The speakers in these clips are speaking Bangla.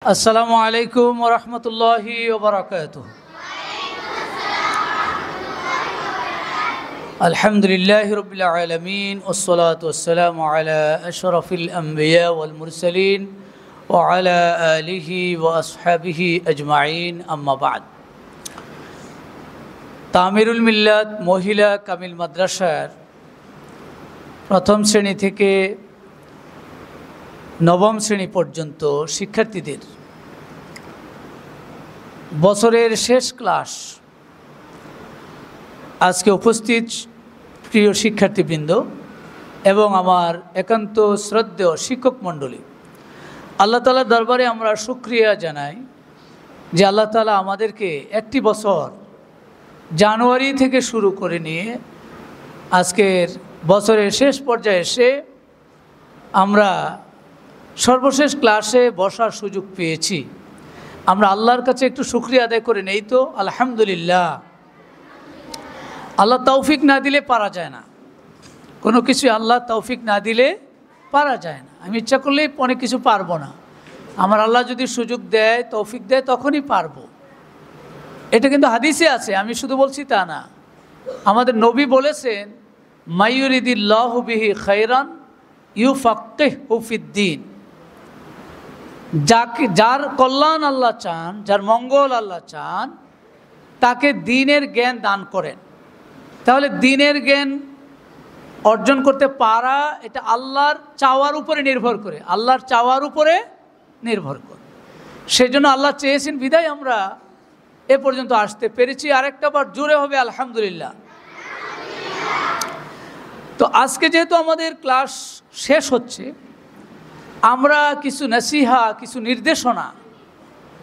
আসসালামু আলাইকুম ওয়া রাহমাতুল্লাহি ওয়া বারাকাতুহু। আলহামদুলিল্লাহি রাব্বিল আলামিন ওয়াসসালাতু ওয়াসসালামু আলা আশরাফিল আমবিয়া ওয়াল মুরসালিন ওয়া আলা আলিহি ওয়া আসহাবিহি আজমাইন, আম্মা বা'দ। তামিরুল মিল্লাত মহিলা কামিল মাদ্রাসার প্রথম শ্রেণী থেকে নবম শ্রেণী পর্যন্ত শিক্ষার্থীদের বছরের শেষ ক্লাস। আজকে উপস্থিত প্রিয় শিক্ষার্থীবৃন্দ এবং আমার একান্ত শ্রদ্ধেয় শিক্ষক মণ্ডলী, আল্লাহ তাআলার দরবারে আমরা শুকরিয়া জানাই যে আল্লাহ তাআলা আমাদেরকে একটি বছর জানুয়ারি থেকে শুরু করে নিয়ে আজকের বছরের শেষ পর্যায়ে এসে আমরা সর্বশেষ ক্লাসে বসার সুযোগ পেয়েছি। আমরা আল্লাহর কাছে একটু শুকরিয়া আদায় করে নেই তো আলহামদুলিল্লাহ। আল্লাহ তৌফিক না দিলে পারা যায় না, কোনো কিছু আল্লাহ তৌফিক না দিলে পারা যায় না। আমি ইচ্ছা করলেই অনেক কিছু পারবো না, আমার আল্লাহ যদি সুযোগ দেয় তৌফিক দেয় তখনই পারবো। এটা কিন্তু হাদিসে আছে, আমি শুধু বলছি তা না। আমাদের নবী বলেছেন, মাইয়ুরিদিল্লাহু বিহি খায়রান ইউফাক্কিহু ফিদ্দীন। যার কল্যাণ আল্লাহ চান, যার মঙ্গল আল্লাহ চান, তাকে দ্বীনের জ্ঞান দান করেন। তাহলে দ্বীনের জ্ঞান অর্জন করতে পারা এটা আল্লাহর চাওয়ার উপরে নির্ভর করে, আল্লাহর চাওয়ার উপরে নির্ভর করে। সেজন্য আল্লাহ চেয়েছেন বিদায় আমরা এ পর্যন্ত আসতে পেরেছি। আরেকটা বার জোরে হবে আলহামদুলিল্লাহ। তো আজকে যেহেতু আমাদের ক্লাস শেষ হচ্ছে, আমরা কিছু নসিহা, কিছু নির্দেশনা,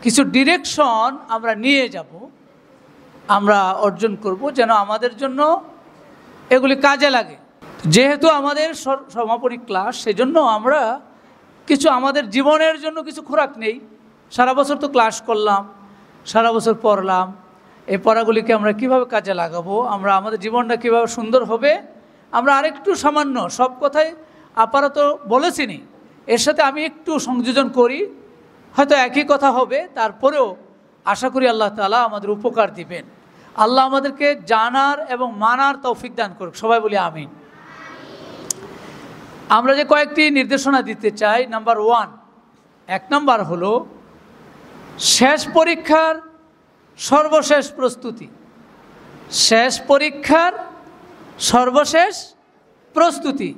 কিছু ডিরেকশন আমরা নিয়ে যাব, আমরা অর্জন করব যেন আমাদের জন্য এগুলি কাজে লাগে। যেহেতু আমাদের সমাপনী ক্লাস, সেজন্য আমরা কিছু আমাদের জীবনের জন্য কিছু খোরাক নেই। সারা বছর তো ক্লাস করলাম, সারা বছর পড়লাম, এই পড়াগুলিকে আমরা কিভাবে কাজে লাগাবো, আমরা আমাদের জীবনটা কিভাবে সুন্দর হবে, আমরা আরেকটু সামান্য, সব কথাই আপাতত বলেছিনি, এর সাথে আমি একটু সংযোজন করি, হয়তো একই কথা হবে, তারপরেও আশা করি আল্লাহ তাআলা আমাদের উপকার দিবেন। আল্লাহ আমাদেরকে জানার এবং মানার তৌফিক দান করুক, সবাই বলি আমিন। আমরা যে কয়েকটি নির্দেশনা দিতে চাই, নাম্বার 1, 1 নাম্বার হলো শেষ পরীক্ষার সর্বশেষ প্রস্তুতি। শেষ পরীক্ষার সর্বশেষ প্রস্তুতি।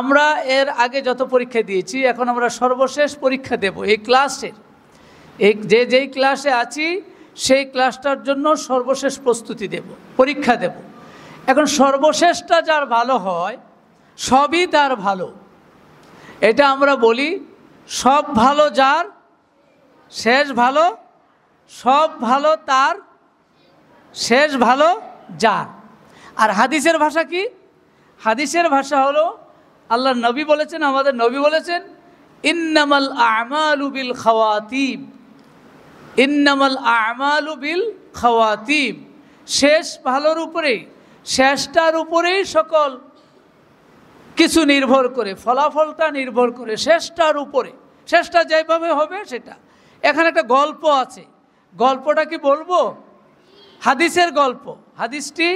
আমরা এর আগে যত পরীক্ষা দিয়েছি, এখন আমরা সর্বশেষ পরীক্ষা দেব এই ক্লাসের। যেই ক্লাসে আছি সেই ক্লাসটার জন্য সর্বশেষ প্রস্তুতি দেব, পরীক্ষা দেব। এখন সর্বশেষটা যার ভালো হয় সবই তার ভালো, এটা আমরা বলি। সব ভালো যার, শেষ ভালো, সব ভালো তার, শেষ ভালো যার। আর হাদিসের ভাষা কি? হাদিসের ভাষা হলো, আল্লাহর নবী বলেছেন, আমাদের নবী বলেছেন, ইন্নামাল আমালু বিল খাওয়াতিম, ইন্নামাল আমালু বিল খাওয়াতিম। শেষ ভালোর উপরেই, শেষটার উপরেই সকল কিছু নির্ভর করে, ফলাফলটা নির্ভর করে শেষটার উপরে। শেষটা যেভাবে হবে সেটা। এখানে একটা গল্প আছে, গল্পটা কি বলবো? হাদিসের গল্প। হাদিসটি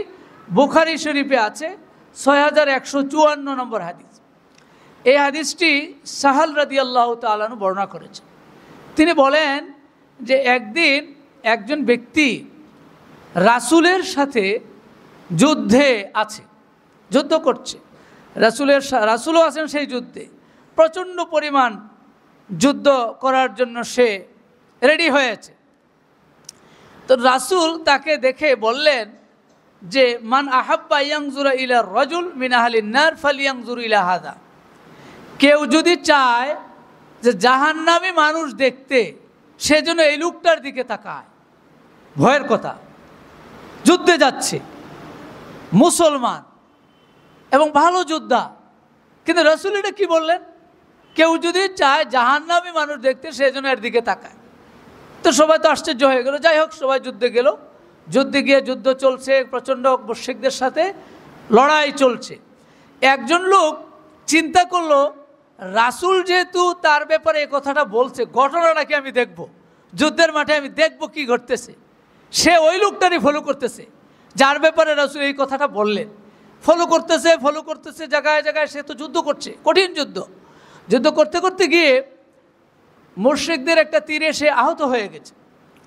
বুখারী শরীফে আছে, 6154 নম্বর হাদিস। এই হাদিসটি সাহাল রাদিয়াল্লাহু তাআলা আনহু বর্ণনা করেছেন। তিনি বলেন যে একদিন একজন ব্যক্তি রাসূলের সাথে যুদ্ধে আছে, যুদ্ধ করছে। রাসূলও আছেন সেই যুদ্ধে। প্রচণ্ড পরিমাণ যুদ্ধ করার জন্য সে রেডি হয়েছে। তো রাসূল তাকে দেখে বললেন যে, মান আহাব্বা ইয়ানজুরা ইলা রাজুল মিন আহলিন নার ফালিয়ানজুর ইলা হাদা। কেউ যদি চায় যে জাহান্নামী মানুষ দেখতে, সেজন্য এই লোকটার দিকে তাকায়। ভয়ের কথা, যুদ্ধে যাচ্ছে, মুসলমান এবং ভালো যোদ্ধা, কিন্তু রাসূল এটা কি বললেন? কেউ যদি চায় জাহান্নামী মানুষ দেখতে, সেজন্য এর দিকে তাকায়। তো সবাই তো আশ্চর্য হয়ে গেল। যাই হোক, সবাই যুদ্ধে গেল। যুদ্ধে গিয়ে যুদ্ধ চলছে, প্রচণ্ড মুশরিকদের সাথে লড়াই চলছে। একজন লোক চিন্তা করলো, রাসূল যেহেতু তার ব্যাপারে এই কথাটা বলছে, ঘটনাটাকে আমি দেখব, যুদ্ধের মাঠে আমি দেখব কি ঘটতেছে। সে ওই লোকটারই ফলো করতেছে যার ব্যাপারে রাসূল এই কথাটা বললেন। ফলো করতেছে জায়গায় জায়গায়। সে তো যুদ্ধ করছে, কঠিন যুদ্ধ করতে করতে গিয়ে মুশরিকদের একটা তীরে সে আহত হয়ে গেছে।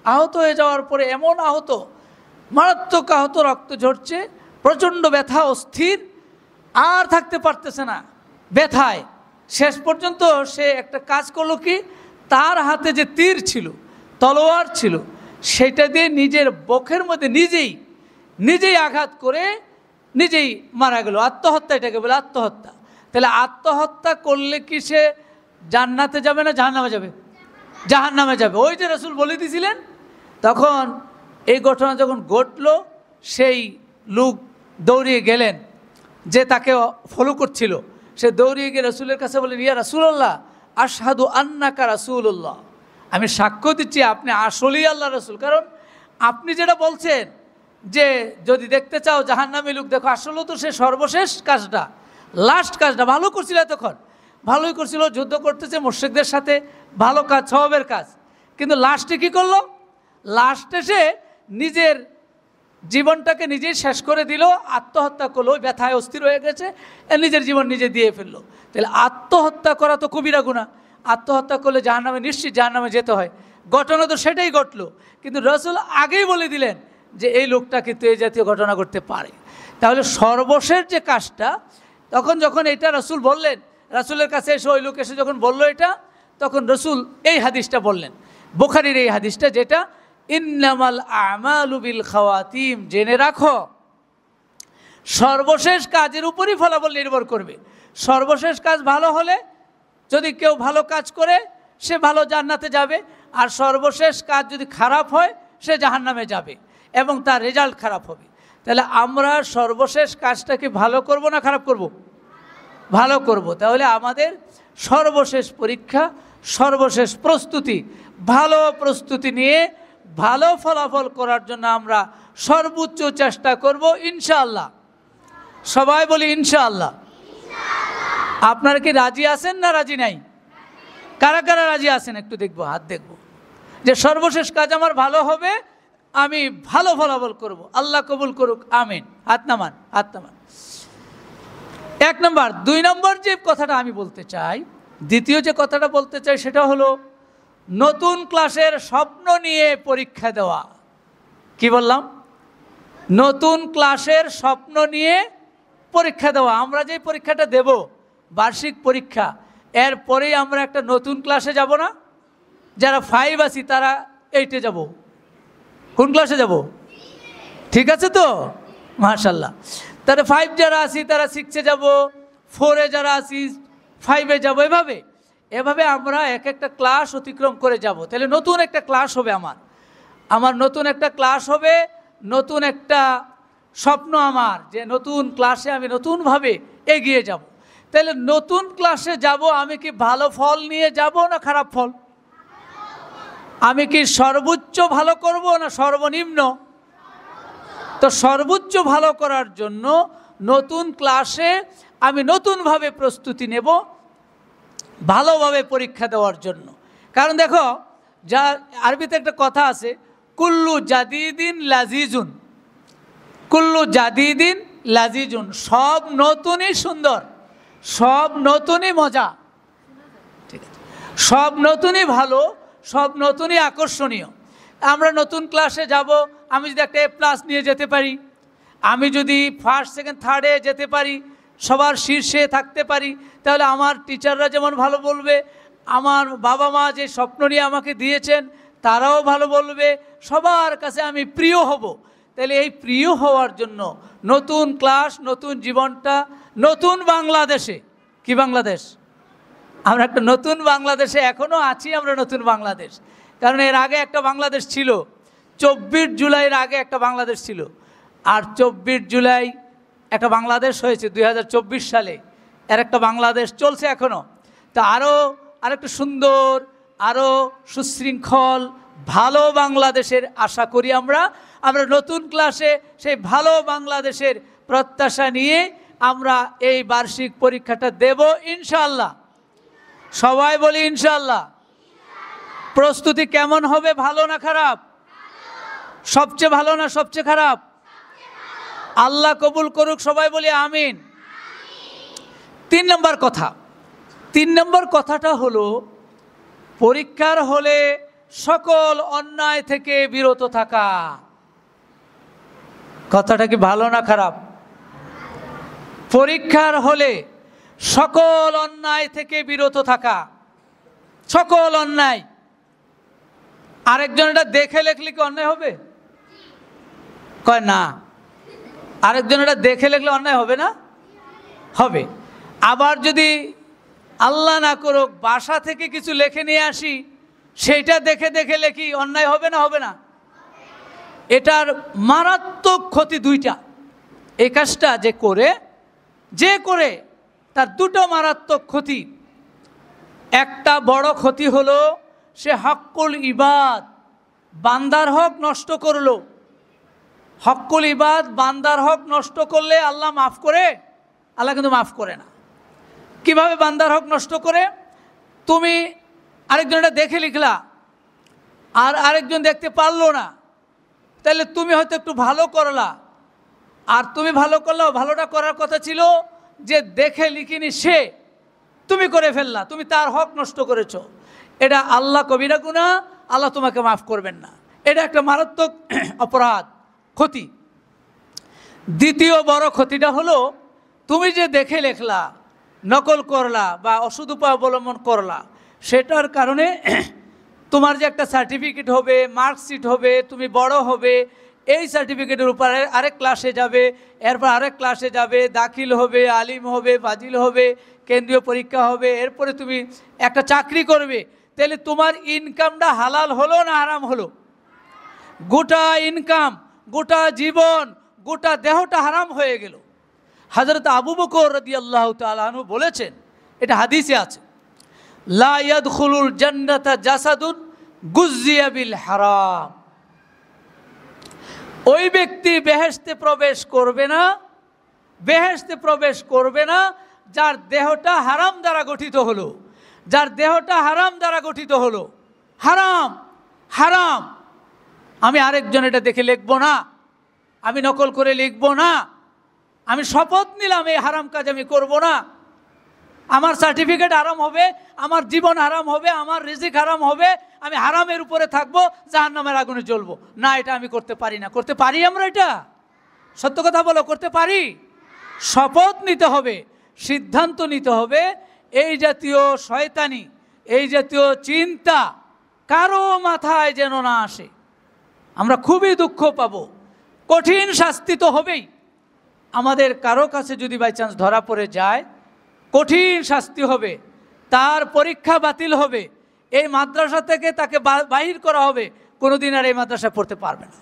আহত হয়ে যাওয়ার পরে এমন আহত, মারাত্মক আহত, রক্ত ঝরছে, প্রচণ্ড ব্যথা, অস্থির, আর থাকতে পারতেছে না ব্যথায়। শেষ পর্যন্ত সে একটা কাজ করলো কি, তার হাতে যে তীর ছিল, তলোয়ার ছিল, সেটা দিয়ে নিজের বক্ষের মধ্যে নিজেই আঘাত করে নিজেই মারা গেল। আত্মহত্যা, এটাকে বলে আত্মহত্যা। তাহলে আত্মহত্যা করলে কি সে জান্নাতে যাবে না জাহান্নামে যাবে? জাহান্নামে যাবে। ওই যে রাসূল বলে দিয়েছিলেন। তখন এই ঘটনা যখন ঘটল, সেই লোক দৌড়িয়ে গেলেন, যে তাকে ফলো করছিল, সে দৌড়িয়ে গিয়ে রাসূলের কাছে বলেন, ইয়া রাসূলুল্লাহ, আশহাদু আন্নাকা রাসূলুল্লাহ, আমি সাক্ষ্য দিচ্ছি আপনি আসলেই আল্লাহ রাসূল। কারণ আপনি যেটা বলছেন যে যদি দেখতে চাও জাহান্নামী লোক দেখো, আসলে তো সে সর্বশেষ কাজটা, লাস্ট কাজটা ভালো করছিল। তখন ভালোই করছিল, যুদ্ধ করতেছে মুশরিকদের সাথে, ভালো কাজ, সওয়াবের কাজ। কিন্তু লাস্টে কি করলো? লাস্টে সে নিজের জীবনটাকে নিজেই শেষ করে দিল, আত্মহত্যা করলো। ব্যথায় অস্থির হয়ে গেছে, নিজের জীবন নিজে দিয়ে ফেললো। তাহলে আত্মহত্যা করা তো কবিরা গুনাহ। আত্মহত্যা করলে জাহান্নামে, নিশ্চিত জাহান্নামে যেতে হয়। ঘটনা তো সেটাই ঘটলো, কিন্তু রাসূল আগেই বলে দিলেন যে এই লোকটা কিন্তু এই জাতীয় ঘটনা ঘটতে পারে। তাহলে সর্বশেষ যে কাজটা, যখন এটা রাসূল বললেন, রাসূলের কাছে এসে ওই লোক এসে যখন বলল এটা, তখন রাসূল এই হাদিসটা বললেন, বুখারীর এই হাদিসটা, যেটা ইন্নামাল আমালু বিল খাওয়াতিম, জেনে রাখো সর্বশেষ কাজের উপরই ফলাফল নির্ভর করবে। সর্বশেষ কাজ ভালো হলে, যদি কেউ ভালো কাজ করে সে ভালো জান্নাতে যাবে, আর সর্বশেষ কাজ যদি খারাপ হয় সে জাহান্নামে যাবে এবং তার রেজাল্ট খারাপ হবে। তাহলে আমরা সর্বশেষ কাজটাকে ভালো করব না খারাপ করব? ভালো করব। তাহলে আমাদের সর্বশেষ পরীক্ষা, সর্বশেষ প্রস্তুতি, ভালো প্রস্তুতি নিয়ে ভালো ফলাফল করার জন্য আমরা সর্বোচ্চ চেষ্টা করব ইনশাআল্লাহ। সবাই বলি ইনশাআল্লাহ। আপনারা কি রাজি আছেন না রাজি নাই? কারা কারা রাজি আছেন একটু দেখবো, হাত দেখব, যে সর্বশেষ কাজ আমার ভালো হবে, আমি ভালো ফলাফল করব, আল্লাহ কবুল করুক, আমিন। হাত নামান। এক নম্বর। দুই নম্বর যে কথাটা আমি বলতে চাই, দ্বিতীয় যে কথাটা বলতে চাই, সেটা হলো নতুন ক্লাসের স্বপ্ন নিয়ে পরীক্ষা দেওয়া। কি বললাম? নতুন ক্লাসের স্বপ্ন নিয়ে পরীক্ষা দেওয়া। আমরা যে পরীক্ষাটা দেব, বার্ষিক পরীক্ষা, এরপরেই আমরা একটা নতুন ক্লাসে যাব না? যারা 5 আছি তারা 8-এ যাব। কোন ক্লাসে যাব? ঠিক আছে তো? মাশাআল্লাহ। তারা 5 যারা আছি তারা 6-এ যাব, 4-এ যারা আছি 5-এ যাব। এভাবে আমরা এক একটা ক্লাস অতিক্রম করে যাব। তাহলে নতুন একটা ক্লাস হবে, আমার নতুন একটা ক্লাস হবে, নতুন একটা স্বপ্ন আমার, যে নতুন ক্লাসে আমি নতুনভাবে এগিয়ে যাব। তাহলে নতুন ক্লাসে যাব, আমি কি ভালো ফল নিয়ে যাব না খারাপ ফল? আমি কি সর্বোচ্চ ভালো করব না সর্বনিম্ন? তো সর্বোচ্চ ভালো করার জন্য নতুন ক্লাসে আমি নতুনভাবে প্রস্তুতি নেব, ভালোভাবে পরীক্ষা দেওয়ার জন্য। কারণ দেখো, যা আরবিতে একটা কথা আছে, কুল্লু জাদিদিন লাজিজুন, কুল্লু জাদিদিন লাজিজুন, সব নতুনই সুন্দর, সব নতুনই মজা, ঠিক আছে, সব নতুনই ভালো, সব নতুনই আকর্ষণীয়। আমরা নতুন ক্লাসে যাব, আমি যদি একটা A+ নিয়ে যেতে পারি, আমি যদি 1st, 2nd, 3rd-এ যেতে পারি, সবার শীর্ষে থাকতে পারি, তাহলে আমার টিচাররা যেমন ভালো বলবে, আমার বাবা মা যে স্বপ্ন নিয়ে আমাকে দিয়েছেন তারাও ভালো বলবে, সবার কাছে আমি প্রিয় হব। তাহলে এই প্রিয় হওয়ার জন্য নতুন ক্লাস, নতুন জীবনটা, নতুন বাংলাদেশে, কি বাংলাদেশ? আমরা একটা নতুন বাংলাদেশে এখনও আছি, আমরা নতুন বাংলাদেশ। কারণ এর আগে একটা বাংলাদেশ ছিল, 24 জুলাইয়ের আগে একটা বাংলাদেশ ছিল, আর 24 জুলাই একটা বাংলাদেশ হয়েছে 2024 সালে, এর একটা বাংলাদেশ চলছে এখনও। তা আরেকটু সুন্দর, আরও সুশৃঙ্খল, ভালো বাংলাদেশের আশা করি আমরা নতুন ক্লাসে সেই ভালো বাংলাদেশের প্রত্যাশা নিয়ে আমরা এই বার্ষিক পরীক্ষাটা দেব ইনশাআল্লাহ। সবাই বলি ইনশাআল্লাহ। প্রস্তুতি কেমন হবে, ভালো না খারাপ? সবচেয়ে ভালো না সবচেয়ে খারাপ? আল্লাহ কবুল করুক, সবাই বলি আমিন। 3 নম্বর কথা, 3 নম্বর কথাটা হলো পরীক্ষার হলে সকল অন্যায় থেকে বিরত থাকা। কথাটা কি ভালো না খারাপ? পরীক্ষার হলে সকল অন্যায় থেকে বিরত থাকা, সকল অন্যায়। আরেকজন এটা দেখে লেখলে কি অন্যায় হবে? কয় না। আরেকজন এটা দেখে লেখলে অন্যায় হবে না? হবে। আবার যদি আল্লাহ না করুক বাসা থেকে কিছু লেখে নিয়ে আসি, সেইটা দেখে দেখে লেখি, অন্যায় হবে না? হবে না? এটার মারাত্মক ক্ষতি 2টা। এই কাজটা যে করে তার 2টো মারাত্মক ক্ষতি। একটা বড় ক্ষতি হলো সে হক্কুল ইবাদ, বান্দার হক নষ্ট করলো। হক্কুল ইবাদ, বান্দার হক নষ্ট করলে আল্লাহ মাফ করে? আল্লাহ কিন্তু মাফ করে না। কিভাবে বান্দার হক নষ্ট করে? তুমি আরেকজন এটা দেখে লিখলা, আর আরেকজন দেখতে পারলো না, তাহলে তুমি হয়তো একটু ভালো করলা, আর তুমি ভালো করলেও ভালোটা করার কথা ছিল যে দেখে লিখিনি সে, তুমি করে ফেললা, তুমি তার হক নষ্ট করেছো। এটা আল্লাহ কবিরা গুনাহ, আল্লাহ তোমাকে মাফ করবেন না। এটা একটা মারাত্মক অপরাধ, ক্ষতি। দ্বিতীয় বড় ক্ষতিটা হলো তুমি যে দেখে লেখলা, নকল করলা বা অসৎ উপায় অবলম্বন করলা, সেটার কারণে তোমার যে একটা সার্টিফিকেট হবে, মার্কশিট হবে, তুমি বড় হবে, এই সার্টিফিকেটের উপরে আরেক ক্লাসে যাবে, এরপর আরেক ক্লাসে যাবে, দাখিল হবে, আলিম হবে, ফাজিল হবে, কেন্দ্রীয় পরীক্ষা হবে, এরপরে তুমি একটা চাকরি করবে। তাহলে তোমার ইনকামটা হালাল হলো না হারাম হলো? গোটা ইনকাম, গোটা জীবন, গোটা দেহটা হারাম হয়ে গেল। হযরত আবু বকর রাদিয়াল্লাহু তাআলা আনহু বলেছেন, এটা হাদিসে আছে, লা ইয়াদখুলুল জান্নাতা জাসাদুন গুযযিয়া বিল হারাম। ওই ব্যক্তি বেহেশতে প্রবেশ করবে না, বেহেশতে প্রবেশ করবে না যার দেহটা হারাম দ্বারা গঠিত হলো, যার দেহটা হারাম দ্বারা গঠিত হলো। হারাম, হারাম। আমি আরেকজন এটা দেখে লিখব না, আমি নকল করে লিখব না, আমি শপথ নিলাম এই হারাম কাজ আমি করব না। আমার সার্টিফিকেট হারাম হবে, আমার জীবন হারাম হবে, আমার রিজিক হারাম হবে, আমি হারামের উপরে থাকবো, জাহান্নামের আগুনে জ্বলবো না। এটা আমি করতে পারি না। করতে পারি আমরা? এটা সত্য কথা বলো, করতে পারি? শপথ নিতে হবে, সিদ্ধান্ত নিতে হবে, এই জাতীয় শয়তানি, এই জাতীয় চিন্তা কারো মাথায় যেন না আসে। আমরা খুবই দুঃখ পাবো, কঠিন শাস্তি তো হবেই। আমাদের কারো কাছে যদি বাই চান্স ধরা পড়ে যায়, কঠিন শাস্তি হবে, তার পরীক্ষা বাতিল হবে, এই মাদ্রাসা থেকে তাকে বাহির করা হবে, কোনোদিন আর এই মাদ্রাসা পড়তে পারবে না।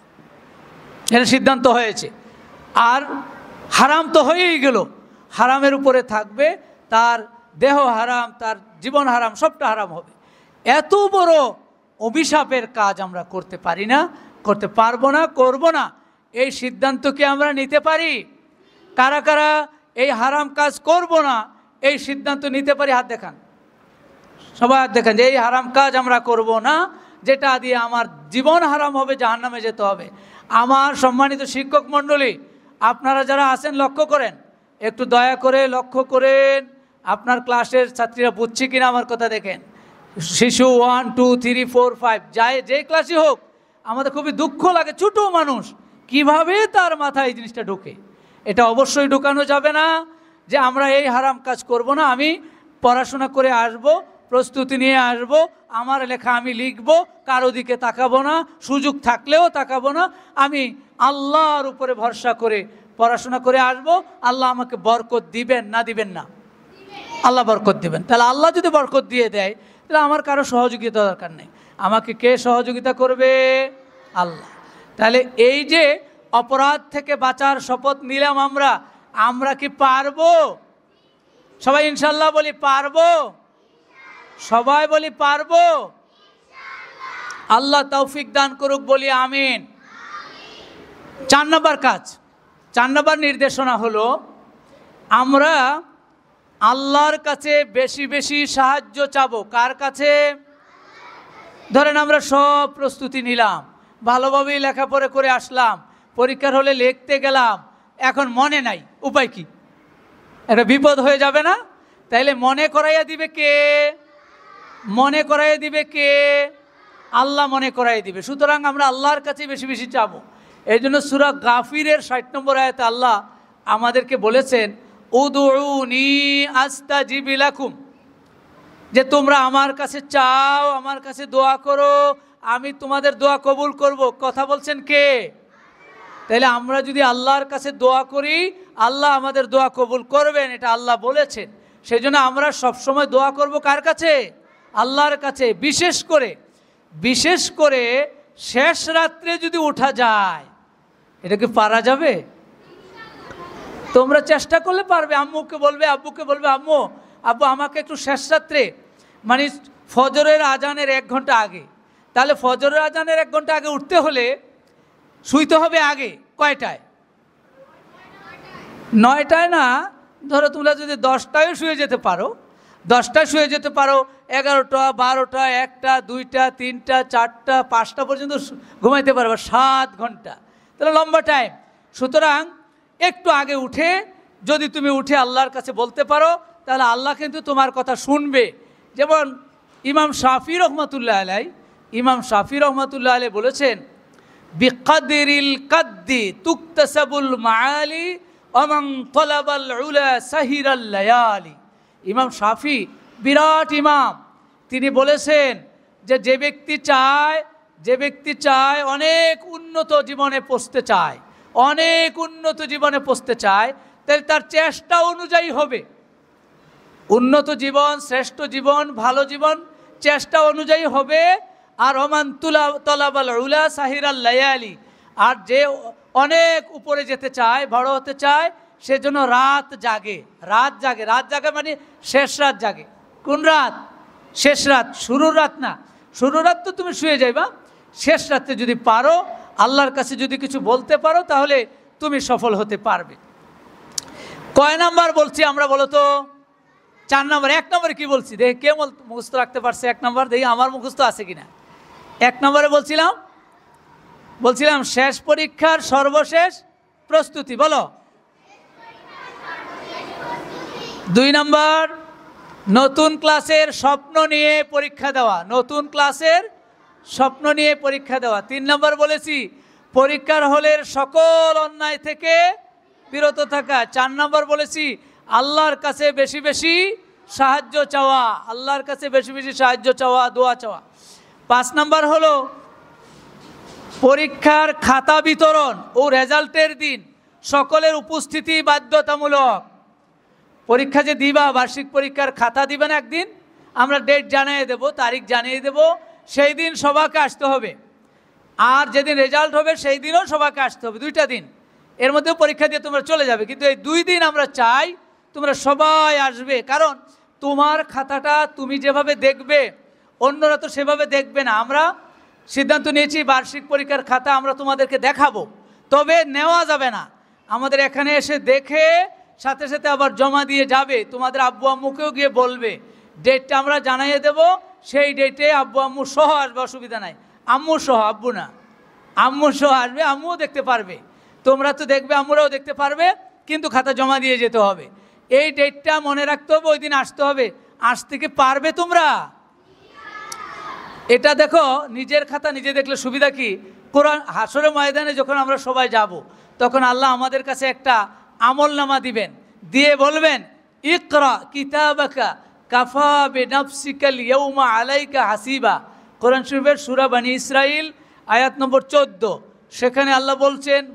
এর সিদ্ধান্ত হয়েছে। আর হারাম তো হয়েই গেল, হারামের উপরে থাকবে, তার দেহ হারাম, তার জীবন হারাম, সবটা হারাম হবে। এত বড় অভিশাপের কাজ আমরা করতে পারি না, করতে পারবো না, করব না। এই সিদ্ধান্ত কি আমরা নিতে পারি? কারা কারা এই হারাম কাজ করব না এই সিদ্ধান্ত নিতে পারি? হাত দেখান, সবাই হাত দেখান যে এই হারাম কাজ আমরা করব না, যেটা দিয়ে আমার জীবন হারাম হবে, জাহান্নামে যেতে হবে। আমার সম্মানিত শিক্ষক মণ্ডলী, আপনারা যারা আছেন লক্ষ্য করেন, একটু দয়া করে লক্ষ্য করেন, আপনার ক্লাসের ছাত্রীরা বুঝছে কিনা আমার কথা দেখেন। শিশু 1, 2, 3, 4, 5 যায়, যে ক্লাসই হোক, আমাদের খুবই দুঃখ লাগে, ছোট মানুষ কিভাবে তার মাথায় এই জিনিসটা ঢোকে। এটা অবশ্যই ঢোকানো যাবে না যে আমরা এই হারাম কাজ করব না। আমি পড়াশোনা করে আসব, প্রস্তুতি নিয়ে আসব, আমার লেখা আমি লিখব, কারো দিকে তাকাবো না, সুযোগ থাকলেও তাকাবো না। আমি আল্লাহর উপরে ভরসা করে পড়াশোনা করে আসব, আল্লাহ আমাকে বরকত দিবেন না দিবেন না? আল্লাহ বরকত দিবেন। তাহলে আল্লাহ যদি বরকত দিয়ে দেয়, তাহলে আমার কারো সহযোগিতা দরকার নেই। আমাকে কে সহযোগিতা করবে? আল্লাহ। তাহলে এই যে অপরাধ থেকে বাঁচার শপথ নিলাম আমরা কি পারবো? সবাই ইনশাল্লাহ বলি, পারবো? সবাই বলি পারবো। আল্লাহ তৌফিক দান করুক, বলি আমিন। 4 নম্বর কাজ, 4 নম্বর নির্দেশনা হলো আমরা আল্লাহর কাছে বেশি বেশি সাহায্য চাবো। কার কাছে? ধরেন আমরা সব প্রস্তুতি নিলাম, ভালোভাবেই লেখাপড়া করে আসলাম, পরীক্ষার হলে লিখতে গেলাম, এখন মনে নাই, উপায় কি? একটা বিপদ হয়ে যাবে না? তাইলে মনে করাইয়া দিবে কে? মনে করাইয়া দিবে কে? আল্লাহ মনে করাইয়া দিবে। সুতরাং আমরা আল্লাহর কাছে বেশি বেশি চাবো। এই জন্য সূরা গাফিরের 60 নম্বর আয়াতে আল্লাহ আমাদেরকে বলেছেন, উদউনি আস্তাজিব লাকুম, যে তোমরা আমার কাছে চাও, আমার কাছে দোয়া করো, আমি তোমাদের দোয়া কবুল করব। কথা বলছেন কে? তাহলে আমরা যদি আল্লাহর কাছে দোয়া করি, আল্লাহ আমাদের দোয়া কবুল করবেন, এটা আল্লাহ বলেছেন। সেই জন্য আমরা সবসময় দোয়া করব কার কাছে? আল্লাহর কাছে। বিশেষ করে শেষ রাত্রে যদি ওঠা যায়, এটা কি পারা যাবে? তোমরা চেষ্টা করলে পারবে। আম্মুকে বলবে, আব্বুকে বলবে, আম্মু আব্বু আমাকে একটু শেষ রাত্রে, মানে ফজরের আজানের 1 ঘন্টা আগে, তাহলে ফজরের আজানের 1 ঘন্টা আগে উঠতে হলে শুইতে হবে আগে কয়টায়? 9টায় না, ধরো তোমরা যদি 10টায় শুয়ে যেতে পারো, 10টায় শুয়ে যেতে পারো, 11টা, 12টা, 1টা, 2টা, 3টা, 4টা, 5টা পর্যন্ত ঘুমাইতে পারবে, 7 ঘন্টা, তাহলে লম্বা টাইম। সুতরাং একটু আগে উঠে যদি তুমি উঠে আল্লাহর কাছে বলতে পারো, তাহলে আল্লাহ কিন্তু তোমার কথা শুনবে। যেমন ইমাম শাফি রহমাতুল্লাহ আলাই বলেছেন, বিকদরিল কদ্দি তুকতাসাবুল মাআলি ওমান তলাবাল উলা সাহিরাল লায়ালি। ইমাম শাফি বিরাট ইমাম, তিনি বলেছেন যে ব্যক্তি চায় অনেক উন্নত জীবনে পৌঁছতে চায়, তাহলে তার চেষ্টা অনুযায়ী হবে। উন্নত জীবন, শ্রেষ্ঠ জীবন, ভালো জীবন চেষ্টা অনুযায়ী হবে। আর ওমান তলাবাল উলা সাহিরাল লায়ালি, আর যে অনেক উপরে যেতে চায়, বড় হতে চায়, সেজন্য রাত জাগে মানে শেষ রাত জাগে। কোন রাত? শেষ রাত, শুরুর রাত না। শুরুর রাত তো তুমি শুয়ে যাইবা, শেষ রাতে যদি পারো, আল্লাহর কাছে যদি কিছু বলতে পারো, তাহলে তুমি সফল হতে পারবে। কয় নাম্বার বলছি আমরা বলো তো? 4 নম্বর। 1 নম্বরে কি বলছি? দেখি কে মুখস্থ রাখতে পারছে 1 নম্বর, দেখি আমার মুখস্থ আছে কিনা। 1 নম্বরে বলছিলাম শেষ পরীক্ষার সর্বশেষ প্রস্তুতি। বলো। 2 নম্বর, নতুন ক্লাসের স্বপ্ন নিয়ে পরীক্ষা দেওয়া। 3 নম্বর বলেছি পরীক্ষার হলের সকল অন্যায় থেকে বিরত থাকা। 4 নম্বর বলেছি আল্লাহর কাছে বেশি বেশি সাহায্য চাওয়া, দোয়া চাওয়া। 5 নম্বর হলো পরীক্ষার খাতা বিতরণ ও রেজাল্টের দিন সকলের উপস্থিতি বাধ্যতামূলক। পরীক্ষা যে দিবা, বার্ষিক পরীক্ষার খাতা দিবেন একদিন, আমরা ডেট জানিয়ে দেব, তারিখ জানিয়ে দেব, সেই দিন সবাইকে আসতে হবে। আর যেদিন রেজাল্ট হবে সেই দিনও সবাইকে আসতে হবে। 2টা দিন, এর মধ্যেও পরীক্ষা দিয়ে তোমরা চলে যাবে, কিন্তু এই 2 দিন আমরা চাই তোমরা সবাই আসবে। কারণ তোমার খাতাটা তুমি যেভাবে দেখবে, অন্যরা তো সেভাবে দেখবে না। আমরা সিদ্ধান্ত নিয়েছি বার্ষিক পরীক্ষার খাতা আমরা তোমাদেরকে দেখাবো, তবে নেওয়া যাবে না। আমাদের এখানে এসে দেখে সাথে সাথে আবার জমা দিয়ে যাবে। তোমাদের আব্বু আম্মুকেও গিয়ে বলবে, ডেটটা আমরা জানিয়ে দেব, সেই ডেটে আব্বু আম্মু সহ আসবে, অসুবিধা নাই। আম্মু সহ, আব্বু না, আম্মু সহ আসবে, আম্মুও দেখতে পারবে, তোমরা তো দেখবে, আম্মুরাও দেখতে পারবে, কিন্তু খাতা জমা দিয়ে যেতে হবে। এই ডেটটা মনে রাখতে হবে, ওই দিন আসতে হবে। আসতে কি পারবে তোমরা? এটা দেখো, নিজের খাতা নিজে দেখলে সুবিধা কি, কোরআন হাসরের ময়দানে যখন আমরা সবাই যাব, তখন আল্লাহ আমাদের কাছে একটা আমলনামা দিবেন, দিয়ে বলবেন ইকরা কিতাবাকা কাফা বিনাফসিকাল ইয়াউমা আলাইকা হাসিবা। কোরআন শরীফের সূরা বনী ইসরাইল আয়াত নম্বর 14। সেখানে আল্লাহ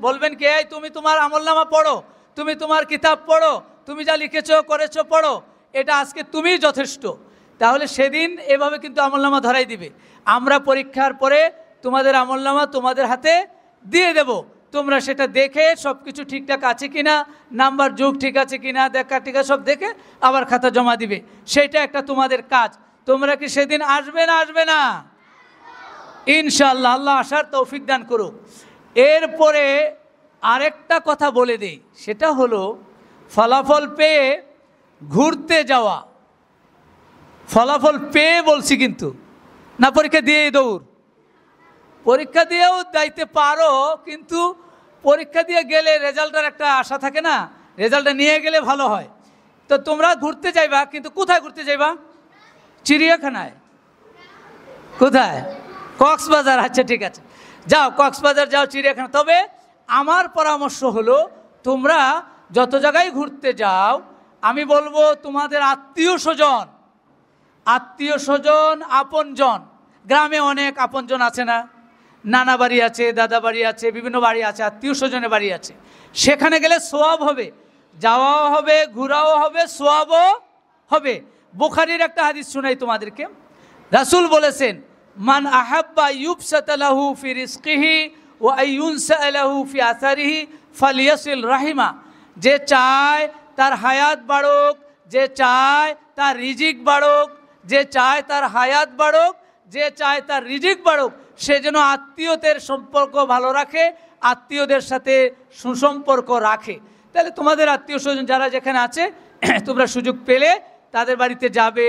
বলবেন কি, এই তুমি তোমার আমলনামা পড়ো, তুমি তোমার কিতাব পড়ো, তুমি যা লিখেছো করেছো পড়ো, এটা আজকে তুমিই যথেষ্ট। তাহলে সেদিন এভাবে কিন্তু আমলনামা ধরাই দিবে। আমরা পরীক্ষার পরে তোমাদের আমলনামা তোমাদের হাতে দিয়ে দেব, তোমরা সেটা দেখে সব কিছু ঠিকঠাক আছে কিনা, নাম্বার যোগ ঠিক আছে কিনা, দেখা ঠিক আছে সব দেখে আবার খাতা জমা দিবে। সেটা একটা তোমাদের কাজ। তোমরা কি সেদিন আসবে না? ইনশাআল্লাহ, আল্লাহ আসার তৌফিক দান করুক। এরপরে আরেকটা কথা বলে দেই, সেটা হলো ফলাফল পেয়ে ঘুরতে যাওয়া, ফলাফল পেয়ে বলছি কিন্তু, না পরীক্ষা দিয়েই দৌড়? পরীক্ষা দিয়েও যাইতে পারো, কিন্তু পরীক্ষা দিয়ে গেলে রেজাল্টের একটা আশা থাকে না, রেজাল্টটা নিয়ে গেলে ভালো হয়। তো তোমরা ঘুরতে যাইবা, কিন্তু কোথায় ঘুরতে যাইবা? চিড়িয়াখানায়। কোথায়? কক্সবাজার। আচ্ছা ঠিক আছে, যাও কক্সবাজার যাও, চিড়িয়াখানা। তবে আমার পরামর্শ হলো, তোমরা যত জায়গায় ঘুরতে যাও, আমি বলবো তোমাদের আত্মীয় স্বজন আপনজন, গ্রামে অনেক আপনজন আছে না, নানা বাড়ি আছে, দাদা বাড়ি আছে, বিভিন্ন বাড়ি আছে, আত্মীয় স্বজনের বাড়ি আছে, সেখানে গেলে সোয়াব হবে, যাওয়াও হবে, ঘোরাও হবে, সোয়াবও হবে। বুখারীর একটা হাদিস শুনাই তোমাদেরকে। রাসূল বলেছেন, মান আহাব্বা ইউবসাতা লাহু ফি রিজকিহি ওয়া আইয়ুনসা লাহু ফি আসারিহি ফালিয়াসিল রাহিমা। যে চায় তার হায়াত বাড়ুক, যে চায় তার রিজিক বাড়ুক, যে চায় তার হায়াত বাড়ুক, যে চায় তার রিজিক বাড়ুক, সে যেন আত্মীয়দের সম্পর্ক ভালো রাখে, আত্মীয়দের সাথে সুসম্পর্ক রাখে। তাহলে তোমাদের আত্মীয় স্বজন যারা যেখানে আছে, তোমরা সুযোগ পেলে তাদের বাড়িতে যাবে,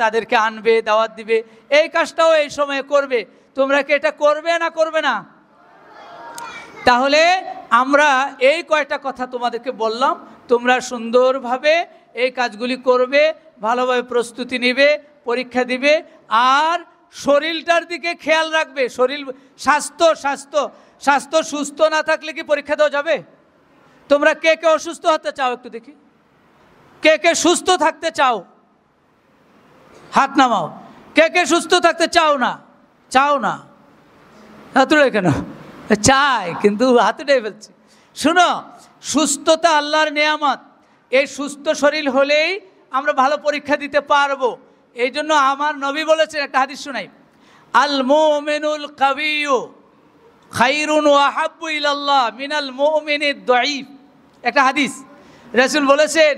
তাদেরকে আনবে, দাওয়াত দিবে। এই কাজটাও এই সময়ে করবে। তোমরা কি এটা করবে না করবে না? তাহলে আমরা এই কয়টা কথা তোমাদেরকে বললাম, তোমরা সুন্দরভাবে এই কাজগুলি করবে, ভালোভাবে প্রস্তুতি নেবে, পরীক্ষা দিবে, আর শরীরটার দিকে খেয়াল রাখবে। স্বাস্থ্য সুস্থ না থাকলে কি পরীক্ষা দেওয়া যাবে? তোমরা কে কে অসুস্থ হতে চাও একটু দেখি? কে কে সুস্থ থাকতে চাও? হাত নামাও। কে কে সুস্থ থাকতে চাও না? হাত উঠে কেন? চাই, কিন্তু হাত উঠে ফেলছি। শুনো, সুস্থতা আল্লাহর নেয়ামত। এই সুস্থ শরীর হলেই আমরা ভালো পরীক্ষা দিতে পারবো। এই জন্য আমার নবী বলেছেন, একটা হাদিস শোনাই, আল মুমিনুল কাবিয়্যু খায়রুন ওয়া আহাব্বু ইলাল্লাহ মিনাল মুমিনিদ দাঈফ। একটা হাদিস, রাসূল বলেছেন,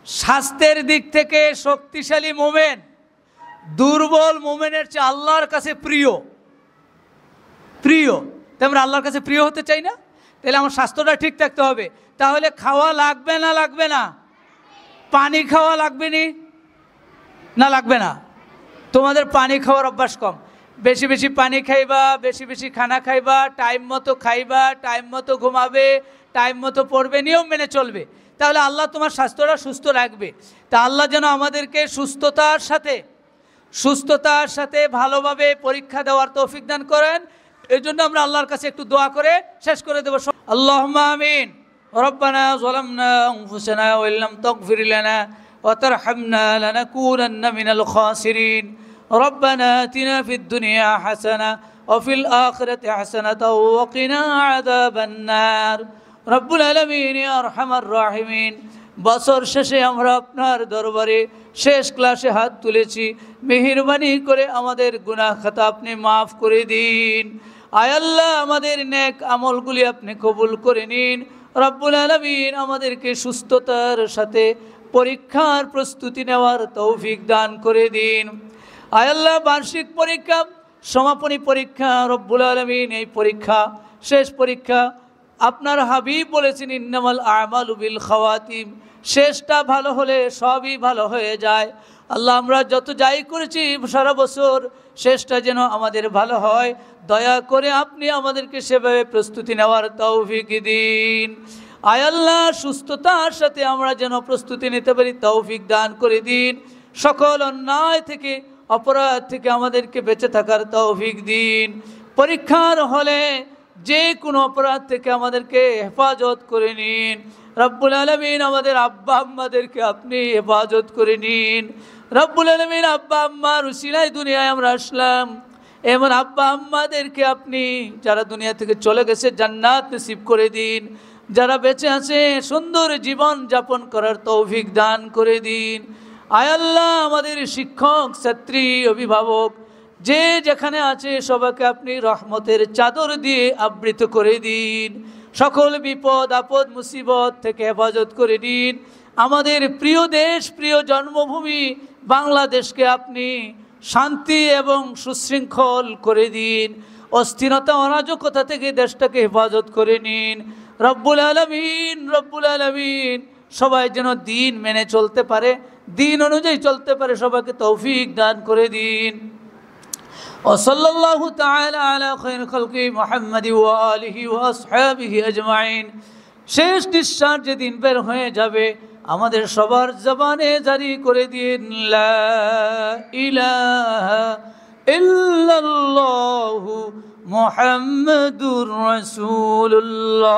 স্বাস্থ্যের দিক থেকে শক্তিশালী মুমিন দুর্বল মুমিনের চেয়ে আল্লাহর কাছে প্রিয়। আমরা আল্লাহর কাছে প্রিয় হতে চাই না? তাহলে আমার স্বাস্থ্যটা ঠিক থাকতে হবে। তাহলে খাওয়া লাগবে না লাগবে না? পানি খাওয়া লাগবে না লাগবে না? তোমাদের পানি খাওয়ার অভ্যাস কম, বেশি বেশি পানি খাইবা, বেশি বেশি খানা খাইবা, টাইম মতো খাইবা, টাইম মতো ঘুমাবে, টাইম মতো পড়বে, নিয়ম মেনে চলবে। তাহলে আল্লাহ তোমার স্বাস্থ্যটা সুস্থ রাখবে। তা আল্লাহ যেন আমাদেরকে সুস্থতার সাথে ভালোভাবে পরীক্ষা দেওয়ার তৌফিক দান করেন। এই জন্য আমরা আল্লাহর কাছে একটু দোয়া করে শেষ করে দেবো। আল্লাহুম্মা আমিন। রব্বানা যালামনা আনফুসানা ওয়া ইল্লাম তাগফির লানা ওয়া তারহামনা লানাকুনান্না মিনাল খাসিরিন। রব্বানা আতিনা ফিদ দুনিয়া হাসানাহ ওয়া ফিল আখিরাতি হাসানাতাও ওয়া কিনা আযাবান নার। রব্বুল আলামিন, ইয়া আরহামার রাহিমিন, বছর শেষে আমরা আপনার দরবারে শেষ ক্লাসে হাত তুলেছি। মেহেরবানি করে আমাদের গুনাহ খাতা আপনি মাফ করে দিন। আয় আল্লাহ, আমাদের নেক আমলগুলি আপনি কবুল করে নিন। রব্বুল আলামিন, আমাদেরকে সুস্থতার সাথে পরীক্ষার প্রস্তুতি নেওয়ার তৌফিক দান করে দিন। আয় আল্লাহ, বার্ষিক পরীক্ষা, সমাপনী পরীক্ষা, রব্বুল আলামিন, এই পরীক্ষা শেষ পরীক্ষা। আপনার হাবিব বলেছেন, ইন্নামাল আমালু বিল খাওয়াতিম, শেষটা ভালো হলে সবই ভালো হয়ে যায়। আল্লাহ, আমরা যত যাই করেছি সারা বছর, শেষটা যেন আমাদের ভালো হয়। দয়া করে আপনি আমাদেরকে সেভাবে প্রস্তুতি নেওয়ার তৌফিক দিন। আয় আল্লাহ, সুস্থতার সাথে আমরা যেন প্রস্তুতি নিতে পারি, তৌফিক দান করে দিন। সকল অন্যায় থেকে, অপরাধ থেকে আমাদেরকে বেঁচে থাকার তৌফিক দিন। পরীক্ষার হলে যে কোনো অপরাধ থেকে আমাদেরকে হেফাজত করে নিন। রব্বুল আলামিন, আমাদের আব্বা আম্মাদেরকে আপনি হেফাজত করে নিন। রব্বুল আলামিন, আব্বা আম্মার উসিলায় দুনিয়ায় আমরা আসলাম। এমন আব্বা আম্মাদেরকে আপনি, যারা দুনিয়া থেকে চলে গেছে, জান্নাত নসিব করে দিন। যারা বেঁচে আছে, সুন্দর জীবন যাপন করার তৌফিক দান করে দিন। আয় আল্লাহ, আমাদের শিক্ষক, ছাত্রী, অভিভাবক, যে যেখানে আছে সবাইকে আপনি রহমতের চাদর দিয়ে আবৃত করে দিন। সকল বিপদ আপদ মুসিবত থেকে হেফাজত করে দিন। আমাদের প্রিয় দেশ, প্রিয় জন্মভূমি বাংলাদেশকে আপনি শান্তি এবং সুশৃঙ্খল করে দিন। অস্থিরতা, অরাজকতা থেকে দেশটাকে হেফাজত করে নিন। রব্বুল আলামিন, সবাই যেন দিন মেনে চলতে পারে, দিন অনুযায়ী চলতে পারে, সবাইকে তৌফিক দান করে দিন। ওয়াসাল্লাল্লাহু তাআলা আলা খায়রিল খালকি মুহাম্মাদি ওয়া আলিহি ওয়া আসহাবিহি আজমাইন। শেষ নিঃশ্বাস যেদিন বের হয়ে যাবে আমাদের সবার জবানে জারি করে দিন লা ইলাহা ইল্লাল্লাহু মুহাম্মাদুর রাসূলুল্লাহ।